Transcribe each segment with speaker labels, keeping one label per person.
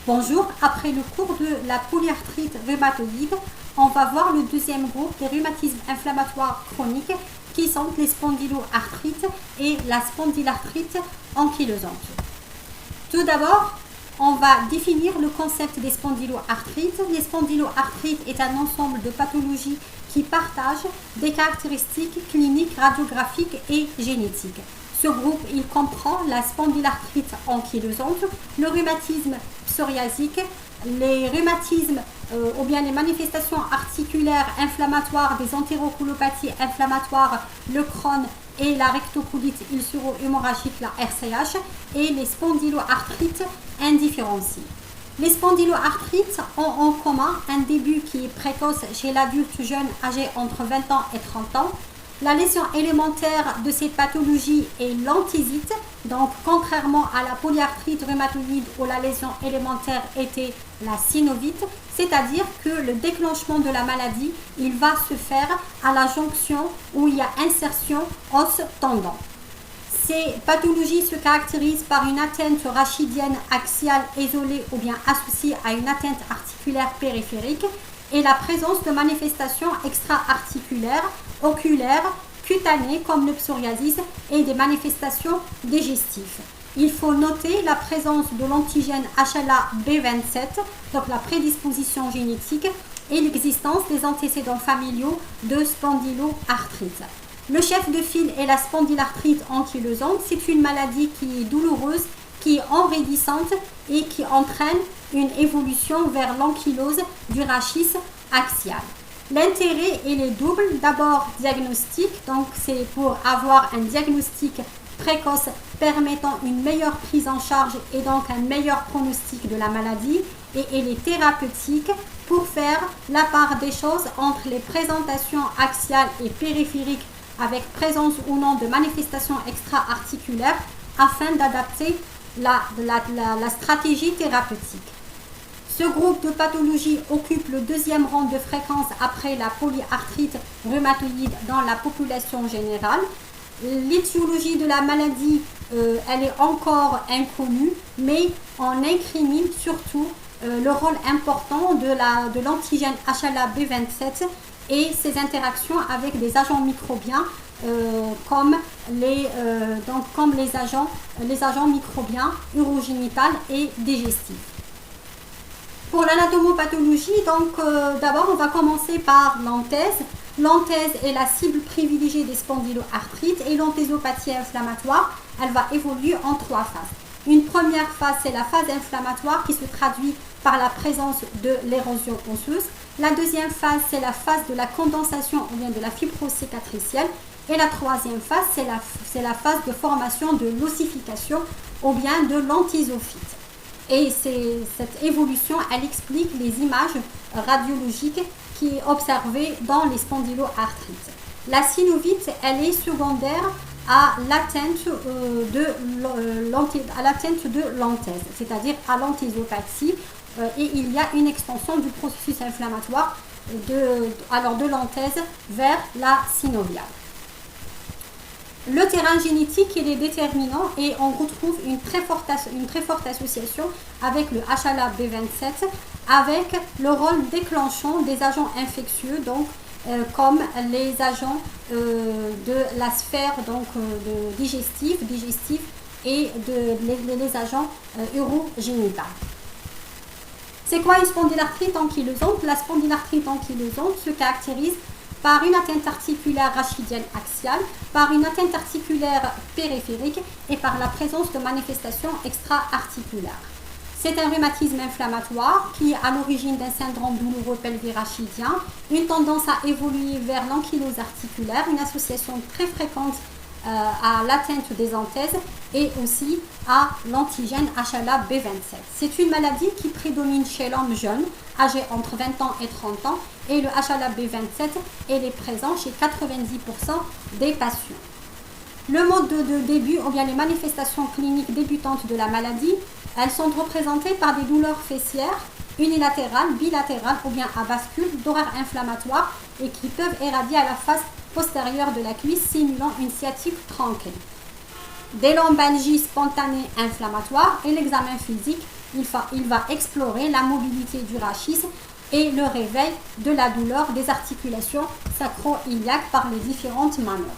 Speaker 1: Bonjour, après le cours de la polyarthrite rhumatoïde, on va voir le deuxième groupe des rhumatismes inflammatoires chroniques qui sont les spondyloarthrites et la spondylarthrite ankylosante. Tout d'abord, on va définir le concept des spondyloarthrites. Les spondyloarthrites est un ensemble de pathologies qui partagent des caractéristiques cliniques, radiographiques et génétiques. Ce groupe, il comprend la spondylarthrite ankylosante, le rhumatisme psoriasique, les rhumatismes ou bien les manifestations articulaires inflammatoires des entérocolopathies inflammatoires, le Crohn et la rectocolite ulcéro-hémorragique, la RCH, et les spondyloarthrites indifférenciées. Les spondyloarthrites ont en commun un début qui est précoce chez l'adulte jeune âgé entre 20 ans et 30 ans. La lésion élémentaire de ces pathologies est l'anthésite, donc contrairement à la polyarthrite rhumatoïde où la lésion élémentaire était la synovite, c'est-à-dire que le déclenchement de la maladie, il va se faire à la jonction où il y a insertion os-tendon. Ces pathologies se caractérisent par une atteinte rachidienne axiale isolée ou bien associée à une atteinte articulaire périphérique et la présence de manifestations extra-articulaires, oculaires, cutanées comme le psoriasis et des manifestations digestives. Il faut noter la présence de l'antigène HLA-B27, donc la prédisposition génétique, et l'existence des antécédents familiaux de spondyloarthrite. Le chef de file est la spondylarthrite ankylosante. C'est une maladie qui est douloureuse, qui est enraidissante et qui entraîne une évolution vers l'ankylose du rachis axial. L'intérêt il est double. D'abord diagnostic, donc c'est pour avoir un diagnostic précoce permettant une meilleure prise en charge et donc un meilleur pronostic de la maladie, et il est thérapeutique pour faire la part des choses entre les présentations axiales et périphériques avec présence ou non de manifestations extra-articulaires afin d'adapter la stratégie thérapeutique. Ce groupe de pathologies occupe le deuxième rang de fréquence après la polyarthrite rhumatoïde dans la population générale. L'étiologie de la maladie, elle est encore inconnue, mais on incrimine surtout le rôle important de l'antigène HLA-B27 et ses interactions avec des agents microbiens comme les agents microbiens urogénitales et digestifs. Pour l'anatomopathologie, d'abord on va commencer par l'anthèse. L'anthèse est la cible privilégiée des spondyloarthrites et l'anthésopathie inflammatoire, elle va évoluer en trois phases. Une première phase, c'est la phase inflammatoire qui se traduit par la présence de l'érosion osseuse. La deuxième phase, c'est la phase de la condensation ou bien de la fibrose cicatricielle. Et la troisième phase, c'est la phase de formation de l'ossification ou bien de l'antizophyte. Et cette évolution, elle explique les images radiologiques qui est observée dans les spondyloarthrites. La synovite, elle est secondaire à l'atteinte de l'anthèse, c'est-à-dire à l'anthésopathie, et il y a une extension du processus inflammatoire de l'anthèse vers la synoviale. Le terrain génétique il est déterminant et on retrouve une très forte association avec le HLA-B27 avec le rôle déclenchant des agents infectieux, donc comme les agents de la sphère de digestif et les agents urogénitaux. C'est quoi une spondylarthrite ankylosante? La spondylarthrite ankylosante se caractérise par une atteinte articulaire rachidienne axiale, par une atteinte articulaire périphérique et par la présence de manifestations extra-articulaires. C'est un rhumatisme inflammatoire qui est à l'origine d'un syndrome douloureux pelvirachidien, une tendance à évoluer vers l'ankylose articulaire, une association très fréquente à l'atteinte des anthèses et aussi à l'antigène HLA-B27. C'est une maladie qui prédomine chez l'homme jeune, âgé entre 20 ans et 30 ans, et le HLA-B27 est présent chez 90% des patients. Le mode de début ou bien les manifestations cliniques débutantes de la maladie, elles sont représentées par des douleurs fessières unilatérales, bilatérales ou bien à bascule, d'horaires inflammatoires et qui peuvent éradier à la face postérieure de la cuisse simulant une sciatique tranquille. Des lombalgies spontanées inflammatoires et l'examen physique il va explorer la mobilité du rachis et le réveil de la douleur des articulations sacro-iliaques par les différentes manœuvres.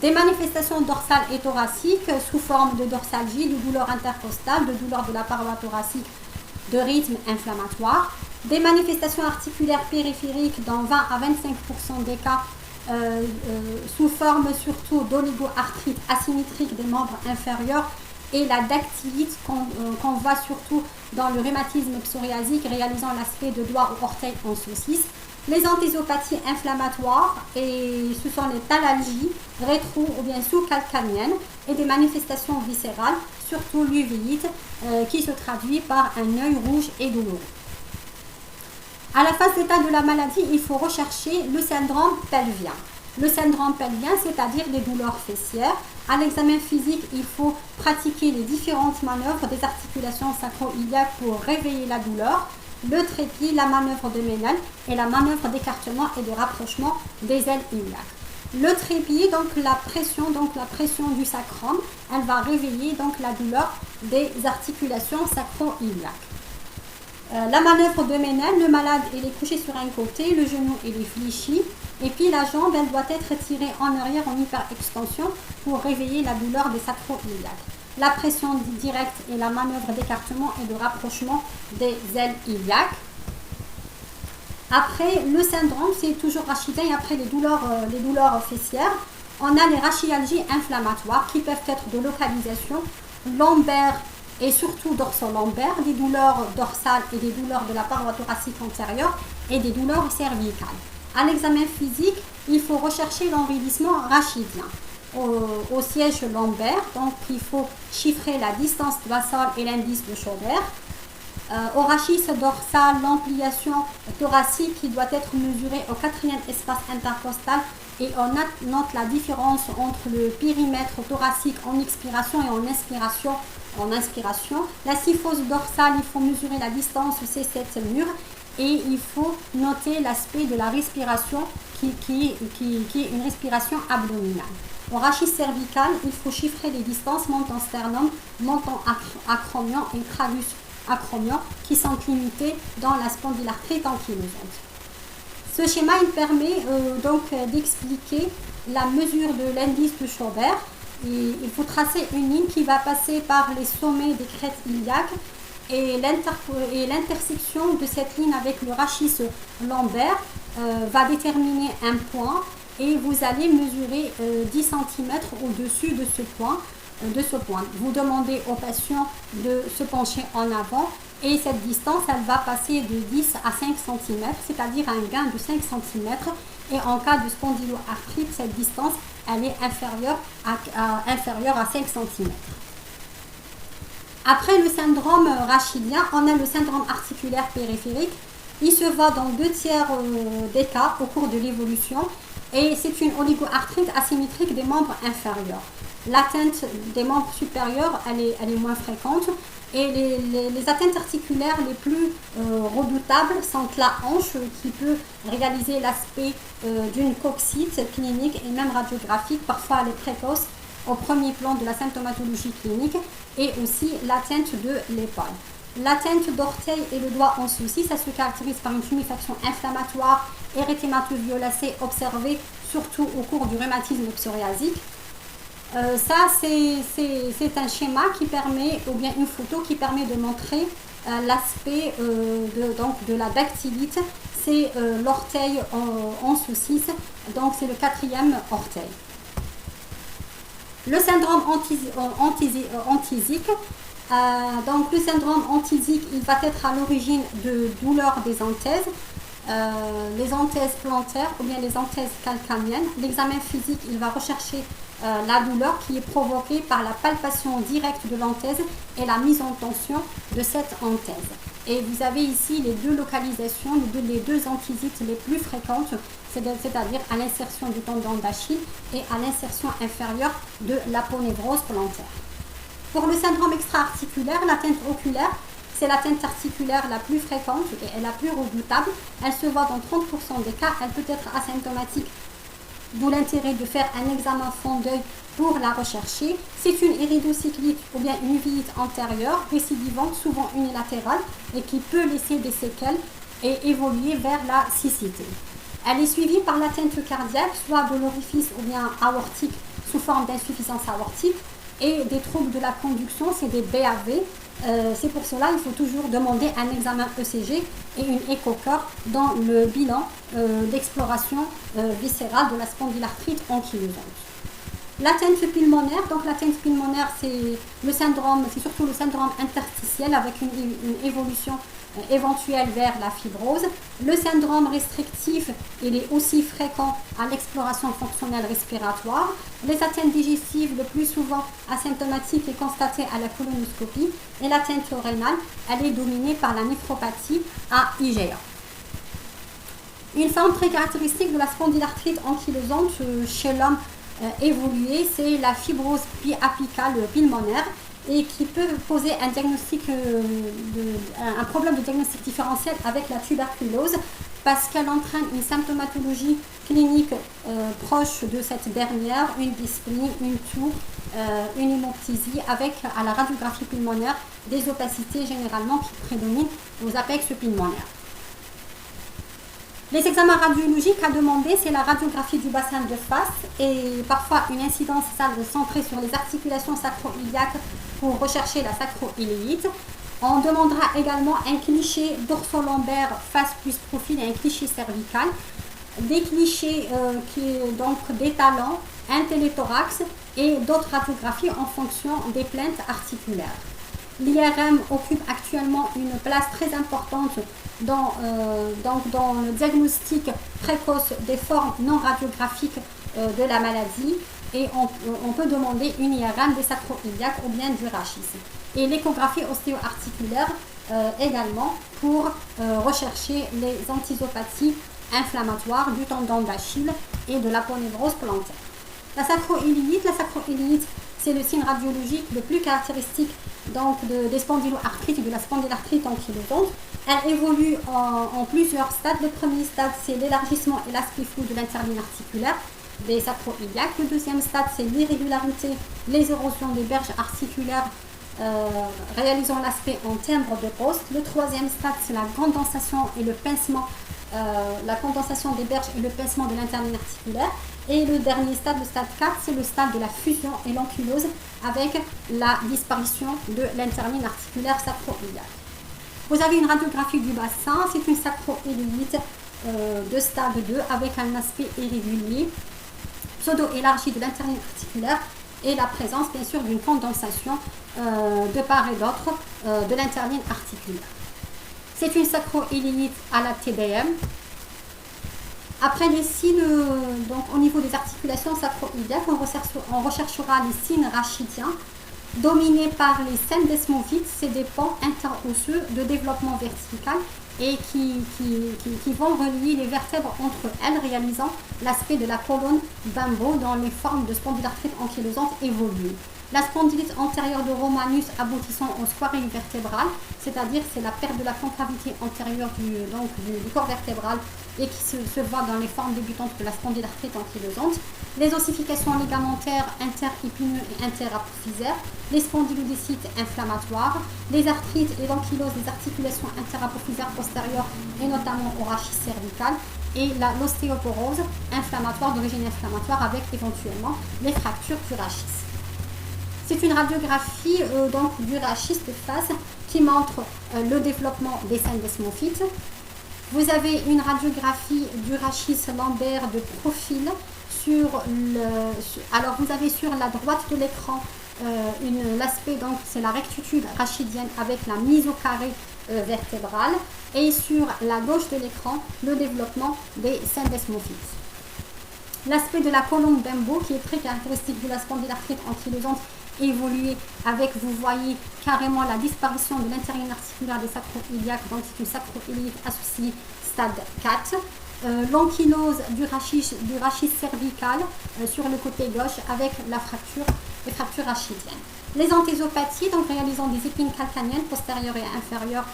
Speaker 1: Des manifestations dorsales et thoraciques sous forme de dorsalgie, de douleur intercostale, de douleur de la paroi thoracique, de rythme inflammatoire. Des manifestations articulaires périphériques dans 20 à 25% des cas sous forme surtout d'oligoarthrite asymétrique des membres inférieurs et la dactylite qu'on voit surtout dans le rhumatisme psoriasique réalisant l'aspect de doigts ou orteils en saucisse. Les anthésopathies inflammatoires, et ce sont les thalalgies, rétro ou bien sous-calcaniennes, et des manifestations viscérales, surtout l'uvéite, qui se traduit par un œil rouge et douloureux. À la phase d'état de la maladie, il faut rechercher le syndrome pelvien. Le syndrome pelvien, c'est-à-dire les douleurs fessières. À l'examen physique, il faut pratiquer les différentes manœuvres des articulations sacro-iliaques pour réveiller la douleur. Le trépied, la manœuvre de Ménel et la manœuvre d'écartement et de rapprochement des ailes iliaques. Le trépied, donc la pression du sacrum, elle va réveiller donc la douleur des articulations sacro-iliaques. La manœuvre de Ménel, le malade il est couché sur un côté, le genou il est fléchi et puis la jambe elle doit être tirée en arrière en hyperextension pour réveiller la douleur des sacro-iliaques. La pression directe et la manœuvre d'écartement et de rapprochement des ailes iliaques. Après, le syndrome, c'est toujours rachidien et après les douleurs fessières, on a les rachialgies inflammatoires qui peuvent être de localisation lombaire et surtout dorso-lombaire, des douleurs dorsales et des douleurs de la paroi thoracique antérieure et des douleurs cervicales. À l'examen physique, il faut rechercher l'enraidissement rachidien. Au siège lombaire, donc il faut chiffrer la distance basale et l'indice de Schauber. Au rachis dorsal, l'ampliation thoracique qui doit être mesurée au 4e espace intercostal et on note la différence entre le périmètre thoracique en expiration et en inspiration. La syphose dorsale, il faut mesurer la distance C7 mur et il faut noter l'aspect de la respiration qui est une respiration abdominale. Au rachis cervical, il faut chiffrer les distances menton sternum, menton acromion et tragus acromion qui sont limitées dans la spondylarthrite ankylosante. Ce schéma il permet donc d'expliquer la mesure de l'indice de Schauber. Il faut tracer une ligne qui va passer par les sommets des crêtes iliaques et l'intersection de cette ligne avec le rachis lombaire va déterminer un point et vous allez mesurer 10 cm au-dessus de ce point. Vous demandez au patient de se pencher en avant et cette distance elle va passer de 10 à 5 cm, c'est-à-dire un gain de 5 cm et en cas de spondyloarthrite, cette distance elle est inférieure à 5 cm. Après le syndrome rachidien, on a le syndrome articulaire périphérique. Il se voit dans 2/3 des cas au cours de l'évolution et c'est une oligoarthrite asymétrique des membres inférieurs. L'atteinte des membres supérieurs, elle est moins fréquente et les atteintes articulaires les plus redoutables sont la hanche qui peut réaliser l'aspect d'une coxite clinique et même radiographique, parfois elle est précoce au premier plan de la symptomatologie clinique et aussi l'atteinte de l'épaule. L'atteinte d'orteil et le doigt en souci, ça se caractérise par une tuméfaction inflammatoire érythématoviolacée observée surtout au cours du rhumatisme psoriasique. Ça, c'est un schéma qui permet, ou bien une photo qui permet de montrer l'aspect de la dactylite. C'est l'orteil en saucisse, donc c'est le 4e orteil. Le syndrome antisique. Donc le syndrome antisique, il va être à l'origine de douleurs des anthèses, les anthèses plantaires ou bien les anthèses calcaniennes. L'examen physique, il va rechercher la douleur qui est provoquée par la palpation directe de l'anthèse et la mise en tension de cette anthèse. Et vous avez ici les deux localisations, les deux antisites les plus fréquentes, c'est-à-dire à l'insertion du tendon d'Achille et à l'insertion inférieure de l'aponévrose plantaire. Pour le syndrome extra-articulaire, l'atteinte oculaire, c'est l'atteinte articulaire la plus fréquente et la plus redoutable. Elle se voit dans 30% des cas. Elle peut être asymptomatique d'où l'intérêt de faire un examen fond d'œil pour la rechercher. C'est une iridocyclite ou bien une uvulite antérieure, récidivante, souvent unilatérale, et qui peut laisser des séquelles et évoluer vers la cécité. Elle est suivie par l'atteinte cardiaque, soit de l'orifice ou bien aortique sous forme d'insuffisance aortique, et des troubles de la conduction, c'est des BAV. C'est pour cela qu'il faut toujours demander un examen ECG et une écho-cœur dans le bilan d'exploration viscérale de la spondylarthrite ankylosante. L'atteinte pulmonaire, donc l'atteinte pulmonaire, c'est surtout le syndrome interstitiel avec une évolution éventuelle vers la fibrose. Le syndrome restrictif, il est aussi fréquent à l'exploration fonctionnelle respiratoire. Les atteintes digestives, le plus souvent asymptomatiques, est constatée à la colonoscopie. Et l'atteinte rénale, elle est dominée par la néphropathie à IgA. Une forme très caractéristique de la spondylarthrite ankylosante chez l'homme évolué, c'est la fibrose apicale pulmonaire et qui peut poser un problème de diagnostic différentiel avec la tuberculose parce qu'elle entraîne une symptomatologie clinique proche de cette dernière, une dyspnée, une toux, une hémoptysie avec à la radiographie pulmonaire des opacités généralement qui prédominent aux apex pulmonaires. Les examens radiologiques à demander, c'est la radiographie du bassin de face et parfois une incidence centrée sur les articulations sacro-iliaques pour rechercher la sacro-iléite. On demandera également un cliché dorso-lombaire face plus profil et un cliché cervical, des clichés donc des talons, un téléthorax et d'autres radiographies en fonction des plaintes articulaires. L'IRM occupe actuellement une place très importante dans le diagnostic précoce des formes non radiographiques de la maladie et on peut demander une IRM des sacro-iliaques ou bien du rachis. Et l'échographie ostéo-articulaire également pour rechercher les antizopathies inflammatoires du tendon d'Achille et de l'aponévrose plantaire. La sacro-iléite, c'est le signe radiologique le plus caractéristique des spondyloarthrites et de la spondylarthrite ankylosante. Elle évolue en plusieurs stades. Le premier stade, c'est l'élargissement et l'aspect flou de l'interligne articulaire des sacro-iliaques. Le deuxième stade, c'est l'irrégularité, les érosions des berges articulaires réalisant l'aspect en timbre de poste. Le troisième stade, c'est la condensation et le pincement, la condensation des berges et le pincement de l'interligne articulaire. Et le dernier stade, le stade 4, c'est le stade de la fusion et l'ankylose avec la disparition de l'interligne articulaire sacro-iliaque. Vous avez une radiographie du bassin, c'est une sacro-iléite de stade 2 avec un aspect irrégulier, pseudo-élargi de l'interligne articulaire et la présence bien sûr d'une condensation de part et d'autre de l'interligne articulaire. C'est une sacro-iléite à la TBM. Après les signes, donc au niveau des articulations sacro-iliaques, on recherchera les signes rachidiens dominés par les syndesmophytes, c'est des pans interosseux de développement vertical et qui vont relier les vertèbres entre elles, réalisant l'aspect de la colonne bimbo dans les formes de spondylarthrite ankylosante évoluée. La spondylite antérieure de Romanus aboutissant au squarène vertébral, c'est-à-dire c'est la perte de la concavité antérieure du corps vertébral et qui se voit dans les formes débutantes de la spondylarthrite ankylosante. Les ossifications ligamentaires interépineux et interapophysaires, les spondylodécites inflammatoires, les arthrites et l'ankylose des articulations interapophysaires postérieures et notamment au rachis cervical et l'ostéoporose inflammatoire d'origine inflammatoire avec éventuellement les fractures du rachis. C'est une radiographie du rachis de face qui montre le développement des syndesmophytes. Vous avez une radiographie du rachis lombaire de profil. Alors vous avez sur la droite de l'écran l'aspect, donc c'est la rectitude rachidienne avec la mise au carré vertébrale et sur la gauche de l'écran le développement des syndesmophytes. L'aspect de la colonne bimbo qui est très caractéristique de la spondylarthrite ankylosante évolué avec, vous voyez carrément la disparition de l'interligne articulaire des sacro-iliaques, donc c'est une sacro-iliite associée stade 4. L'ankylose du rachis cervical sur le côté gauche avec la fracture et fractures rachidiennes. Les anthésopathies, donc réalisant des épines calcanéennes postérieures et inférieures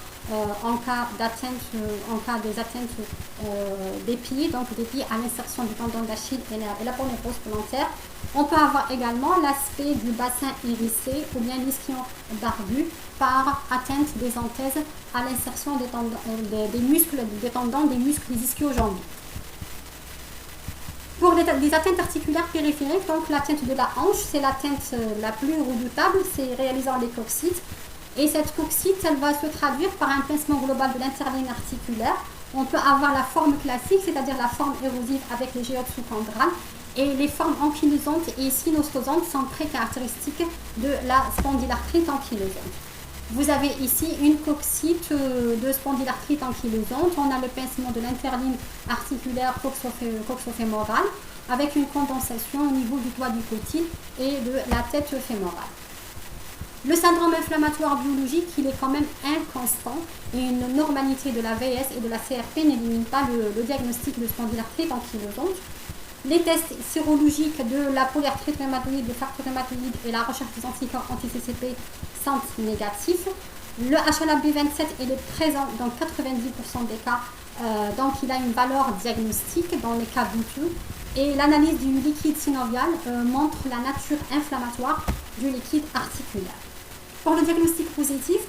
Speaker 1: en cas des atteintes des pieds, donc des pieds à l'insertion du tendon d'Achille et la ponévrose plantaire. On peut avoir également l'aspect du bassin irisé ou bien l'ischion barbu par atteinte des anthèses à l'insertion des muscles, des tendons, des muscles ischio-jambiers. Pour les atteintes articulaires périphériques, donc l'atteinte de la hanche, c'est l'atteinte la plus redoutable, c'est réalisant les coccytes. Et cette coccite, elle va se traduire par un pincement global de l'interligne articulaire. On peut avoir la forme classique, c'est-à-dire la forme érosive avec les géodes sous-chondrales. Et les formes ankylosantes et synostosantes sont très caractéristiques de la spondylarthrite ankylosante. Vous avez ici une coccite de spondylarthrite ankylosante. On a le pincement de l'interligne articulaire coxofémorale avec une condensation au niveau du doigt du côtyle et de la tête fémorale. Le syndrome inflammatoire biologique, il est quand même inconstant et une normalité de la VS et de la CRP n'élimine pas le diagnostic de spondylarthrite ankylosante. Les tests sérologiques de la polyarthrite rhumatoïde, le facteur rhumatoïde et la recherche des anticorps anti-CCP sont négatifs. Le HLA-B27 il est présent dans 90% des cas, donc il a une valeur diagnostique dans les cas douteux. Et l'analyse du liquide synovial montre la nature inflammatoire du liquide articulaire. Pour le diagnostic positif,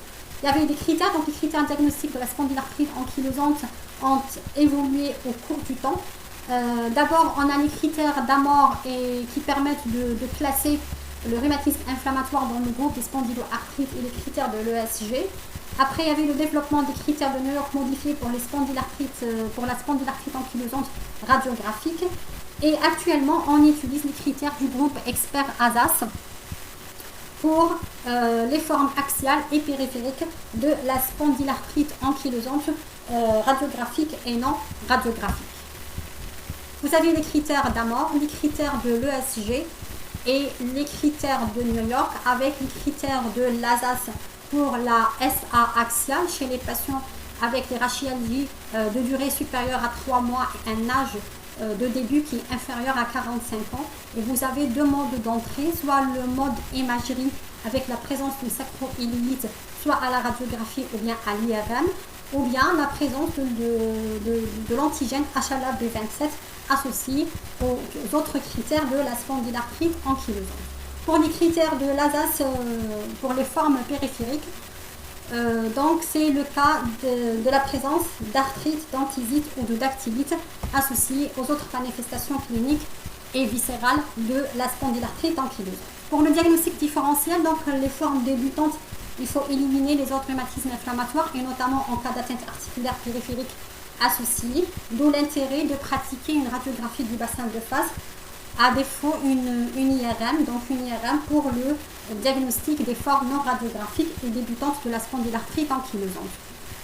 Speaker 1: il y avait des critères, donc les critères diagnostiques de la spondylarthrite ankylosante ont évolué au cours du temps. D'abord, on a les critères d'Amor qui permettent de classer le rhumatisme inflammatoire dans le groupe des spondyloarthrites et les critères de l'ESG. Après, il y avait le développement des critères de New York modifiés pour la spondylarthrite ankylosante radiographique. Et actuellement, on utilise les critères du groupe expert ASAS pour les formes axiales et périphériques de la spondylarthrite ankylosante radiographique et non radiographique. Vous avez les critères d'Amor, les critères de l'ESG et les critères de New York avec les critères de l'ASAS pour la SA axiale chez les patients avec des rachialgies de durée supérieure à 3 mois et un âge de début qui est inférieur à 45 ans. Et vous avez deux modes d'entrée, soit le mode imagerie avec la présence d'une sacro-iléite, soit à la radiographie ou bien à l'IRM, ou bien la présence de l'antigène HLA-B27 associé aux autres critères de la spondylarthrite ankylosante. Pour les critères de l'ASAS pour les formes périphériques, donc c'est le cas de la présence d'arthrite, d'antisite ou de dactylite associée aux autres manifestations cliniques et viscérales de la spondylarthrite ankylosante. Pour le diagnostic différentiel, donc les formes débutantes, il faut éliminer les autres rhumatismes inflammatoires et notamment en cas d'atteinte articulaire périphérique associée, d'où l'intérêt de pratiquer une radiographie du bassin de face, à défaut une IRM, donc une IRM pour le diagnostic des formes non radiographiques et débutantes de la spondylarthrite ankylosante.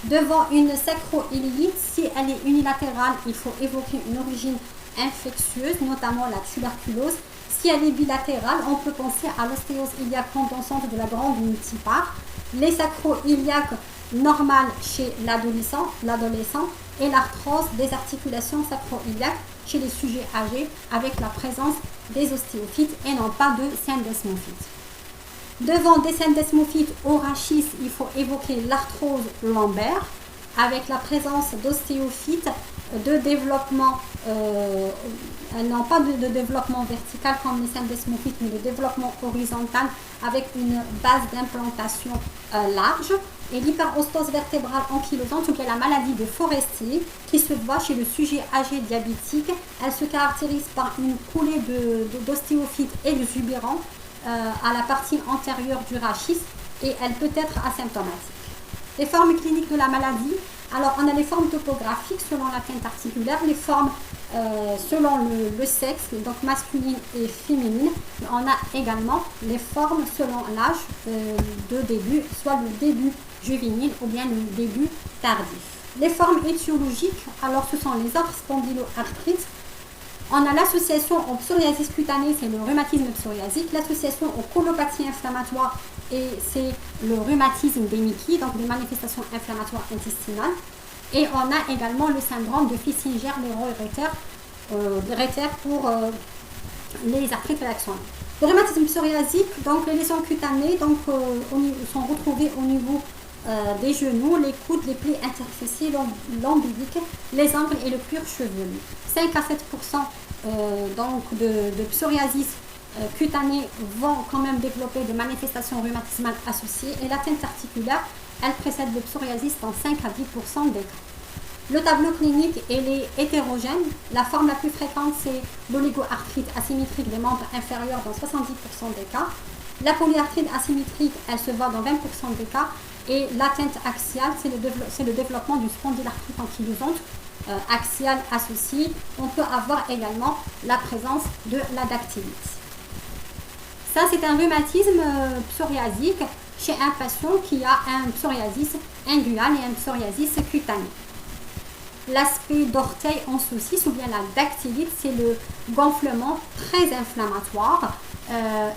Speaker 1: Devant une sacro-iléite, si elle est unilatérale, il faut évoquer une origine infectieuse, notamment la tuberculose. Si elle est bilatérale, on peut penser à l'ostéose iliaque condensante de la grande multipare, les sacro-iliaques normales chez l'adolescent et l'arthrose des articulations sacro-iliaques chez les sujets âgés avec la présence des ostéophytes et non pas de syndesmophytes. Devant des syndesmophytes au rachis, il faut évoquer l'arthrose lombaire avec la présence d'ostéophytes de développement, non pas de développement vertical comme les syndesmophytes, mais de développement horizontal avec une base d'implantation large. Et l'hyperostose vertébrale ankylosante, ou bien la maladie de Forestier, qui se voit chez le sujet âgé diabétique, elle se caractérise par une coulée d'ostéophytes exubérants à la partie antérieure du rachis et elle peut être asymptomatique. Les formes cliniques de la maladie, alors on a les formes topographiques selon l'atteinte articulaire, les formes selon le sexe, donc masculine et féminine. On a également les formes selon l'âge de début, soit le début juvénile ou bien le début tardif. Les formes étiologiques, alors ce sont les autres spondyloarthrites. On a l'association au psoriasis cutanée, c'est le rhumatisme psoriasique, l'association aux colopathies inflammatoires, et c'est le rhumatisme Beniki, donc des manifestations inflammatoires intestinales. Et on a également le syndrome de Fissinger-Leroy-Reiter pour les arthrites réactionnelles. Le rhumatisme psoriasique, donc les lésions cutanées sont retrouvées au niveau des genoux, les coudes, les plis interfessiers, l'ombilique, les angles et le cuir chevelu. 5 à 7% de psoriasis cutanée vont quand même développer des manifestations rhumatismales associées et l'atteinte articulaire, elle précède le psoriasis dans 5 à 10% des cas. Le tableau clinique, il est hétérogène. La forme la plus fréquente, c'est l'oligoarthrite asymétrique des membres inférieurs dans 70% des cas. La polyarthrite asymétrique, elle se voit dans 20% des cas. Et l'atteinte axiale, c'est le développement d'une spondylarthrite ankylosante axiale associée. On peut avoir également la présence de la dactylite. Ça, c'est un rhumatisme psoriasique chez un patient qui a un psoriasis inguinal et un psoriasis cutané. L'aspect d'orteil en saucisse ou bien la dactylite, c'est le gonflement très inflammatoire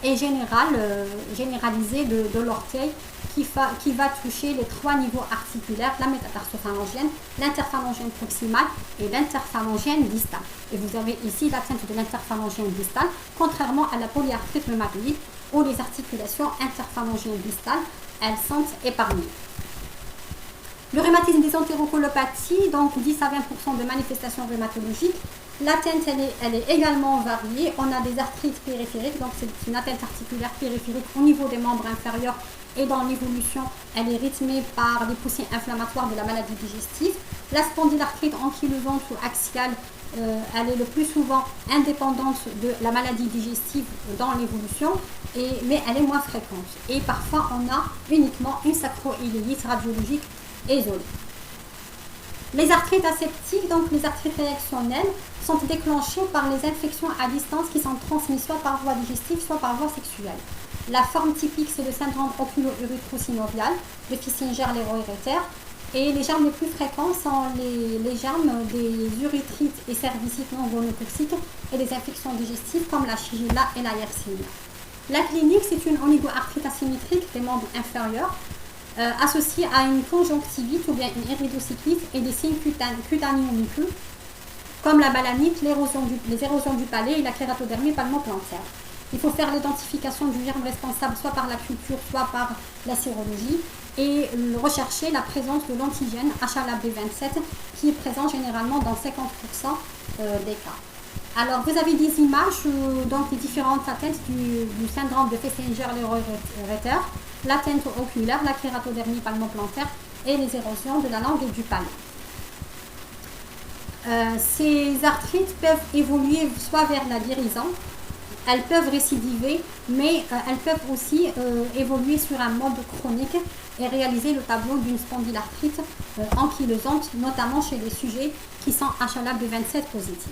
Speaker 1: et généralisé de l'orteil qui va toucher les 3 niveaux articulaires, la métatarsophallangène, l'interphallangène proximale et l'interphallangène distale. Et vous avez ici l'atteinte de l'interphallangène distale, contrairement à la polyarthrite rhumatoïde où les articulations interphallangènes distales, elles sont épargnées. Le rhumatisme des entérocolopathies, donc 10 à 20% de manifestations rhumatologiques. L'atteinte, elle est également variée. On a des arthrites périphériques, donc c'est une atteinte articulaire périphérique au niveau des membres inférieurs et dans l'évolution, elle est rythmée par les poussées inflammatoires de la maladie digestive. La spondylarthrite ankylosante ou axiale, elle est le plus souvent indépendante de la maladie digestive dans l'évolution, mais elle est moins fréquente. Et parfois, on a uniquement une sacroïléite radiologique isolée. Les arthrites aseptiques, donc les arthrites réactionnelles, sont déclenchées par les infections à distance qui sont transmises soit par voie digestive, soit par voie sexuelle. La forme typique, c'est le syndrome oculo-urétro-synovial de Fissinger-Leroy-Reiter. Et les germes les plus fréquents sont les germes des urétrites et cervicites non gonotoxiques et des infections digestives comme la Shigella et la Yersinia. La clinique, c'est une oligoarthrite asymétrique des membres inférieurs associée à une conjonctivite ou bien une iridocyclite et des signes cutanéo-muqueux comme la balanite, les érosions du palais et la kératodermie palmoplantaire. Il faut faire l'identification du germe responsable soit par la culture, soit par la sérologie et rechercher la présence de l'antigène HLA-B27 qui est présent généralement dans 50% des cas. Alors, vous avez des images donc des différentes atteintes du syndrome de Fissinger-Leroy-Reiter, l'atteinte oculaire, la kératodermie palmoplantaire et les érosions de la langue et du palais. Ces arthrites peuvent évoluer soit vers la guérison, elles peuvent récidiver, mais elles peuvent aussi évoluer sur un mode chronique et réaliser le tableau d'une spondylarthrite ankylosante, notamment chez les sujets qui sont HLA-B27 positifs.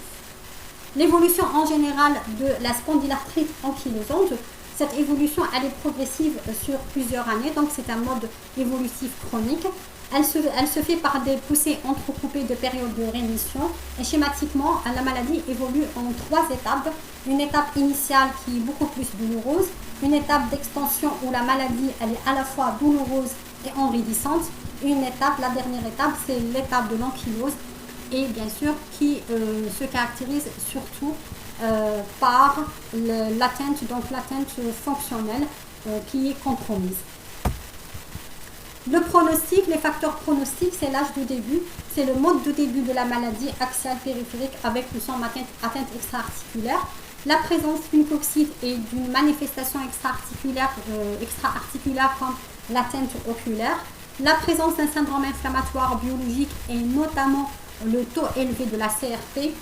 Speaker 1: L'évolution en général de la spondylarthrite ankylosante, cette évolution elle est progressive sur plusieurs années, donc c'est un mode évolutif chronique. Elle se fait par des poussées entrecoupées de périodes de rémission et schématiquement, la maladie évolue en 3 étapes. Une étape initiale qui est beaucoup plus douloureuse, une étape d'extension où la maladie elle est à la fois douloureuse et enraidissante, une étape, la dernière étape, c'est l'étape de l'ankylose et bien sûr qui se caractérise surtout par l'atteinte fonctionnelle qui est compromise. Le pronostic, les facteurs pronostiques, c'est l'âge de début, c'est le mode de début de la maladie axiale périphérique avec ou sans atteinte extra-articulaire, la présence d'une coxite et d'une manifestation extra-articulaire comme l'atteinte oculaire, la présence d'un syndrome inflammatoire biologique et notamment le taux élevé de la CRP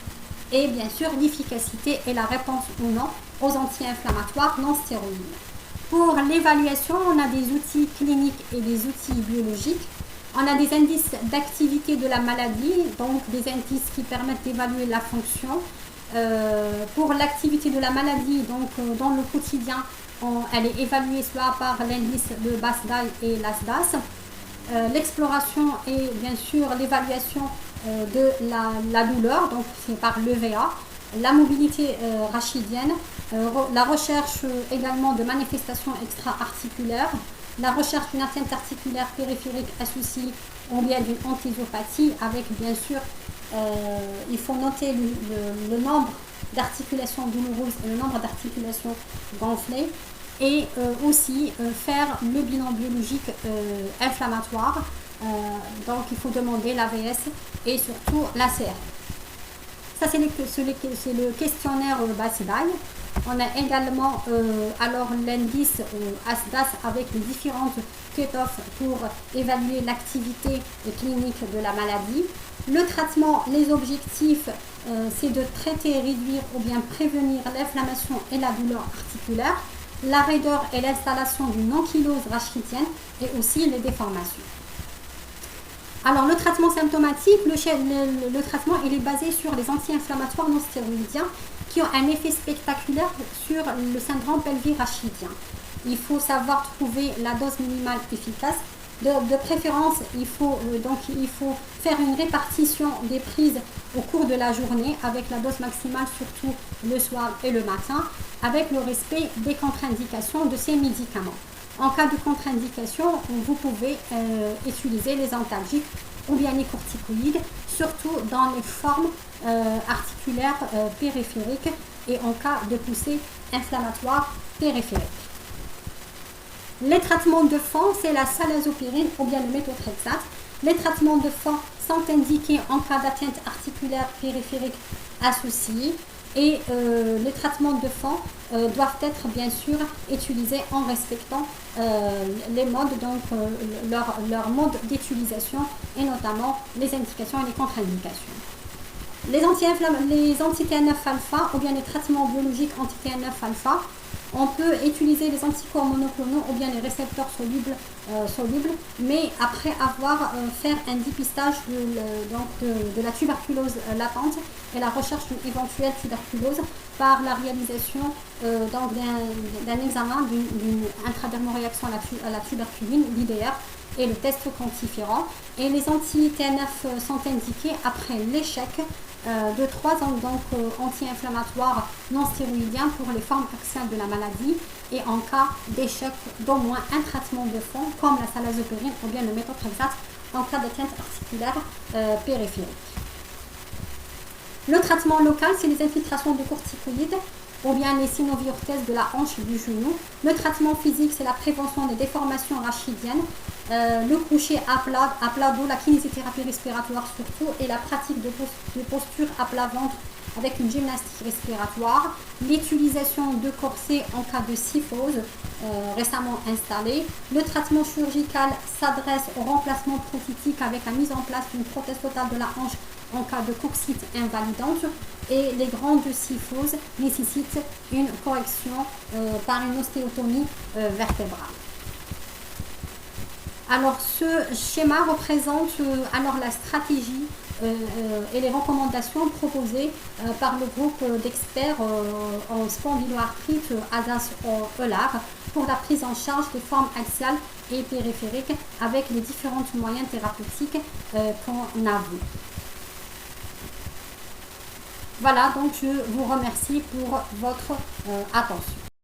Speaker 1: et bien sûr l'efficacité et la réponse ou non aux anti-inflammatoires non stéroïdes. Pour l'évaluation, on a des outils cliniques et des outils biologiques. On a des indices d'activité de la maladie, donc des indices qui permettent d'évaluer la fonction. Pour l'activité de la maladie, donc dans le quotidien, elle est évaluée soit par l'indice de BASDAI et l'ASDAS. L'exploration et bien sûr l'évaluation de la douleur, donc c'est par l'EVA. La mobilité rachidienne, la recherche également de manifestations extra-articulaires, la recherche d'une atteinte articulaire périphérique associée ou bien d'une antidiopathie avec bien sûr, il faut noter le nombre d'articulations douloureuses et le nombre d'articulations gonflées et aussi faire le bilan biologique inflammatoire. Donc il faut demander l'AVS et surtout l'ACR. Ça c'est le questionnaire BASDAI. On a également alors l'indice ASDAS avec les différentes cut-offs pour évaluer l'activité clinique de la maladie. Le traitement, les objectifs, c'est de traiter, réduire ou bien prévenir l'inflammation et la douleur articulaire, la raideur et l'installation d'une ankylose rachidienne et aussi les déformations. Alors le traitement symptomatique, le traitement il est basé sur les anti-inflammatoires non stéroïdiens qui ont un effet spectaculaire sur le syndrome pelvie-rachidien. Il faut savoir trouver la dose minimale efficace. De préférence, il faut faire une répartition des prises au cours de la journée avec la dose maximale surtout le soir et le matin avec le respect des contre-indications de ces médicaments. En cas de contre-indication, vous pouvez utiliser les antalgiques ou bien les corticoïdes, surtout dans les formes articulaires périphériques et en cas de poussée inflammatoire périphérique. Les traitements de fond, c'est la salazopyrine ou bien le méthotrexate. Les traitements de fond sont indiqués en cas d'atteinte articulaire périphérique associée et les traitements de fond doivent être bien sûr utilisés en respectant les modes, donc leur mode d'utilisation et notamment les indications et les contre-indications. Les anti-TNF-alpha ou bien les traitements biologiques anti-TNF-alpha, on peut utiliser les anticorps monoclonaux ou bien les récepteurs solubles, mais après avoir fait un dépistage de la tuberculose latente et la recherche d'une éventuelle tuberculose par la réalisation d'un examen d'une intradermoréaction à la tuberculine, l'IDR, et le test quantifiant. Et les anti-TNF sont indiqués après l'échec de 3 anti-inflammatoires non stéroïdiens pour les formes axiales de la maladie et en cas d'échec d'au moins un traitement de fond comme la salazopyrine ou bien le méthotrexate en cas d'atteinte articulaire périphérique. Le traitement local, c'est les infiltrations de corticoïdes ou bien les synoviorthèses de la hanche du genou. Le traitement physique, c'est la prévention des déformations rachidiennes, le coucher à plat dos, la kinésithérapie respiratoire surtout, et la pratique de posture à plat ventre avec une gymnastique respiratoire, l'utilisation de corsets en cas de kyphose récemment installée. Le traitement chirurgical s'adresse au remplacement prothétique avec la mise en place d'une prothèse totale de la hanche en cas de coxite invalidante, et les grandes kyphoses nécessitent une correction par une ostéotomie vertébrale. Alors ce schéma représente alors la stratégie et les recommandations proposées par le groupe d'experts en spondyloarthrite ASDAS-ELAR pour la prise en charge des formes axiales et périphériques avec les différents moyens thérapeutiques qu'on a vus. Voilà, donc je vous remercie pour votre attention.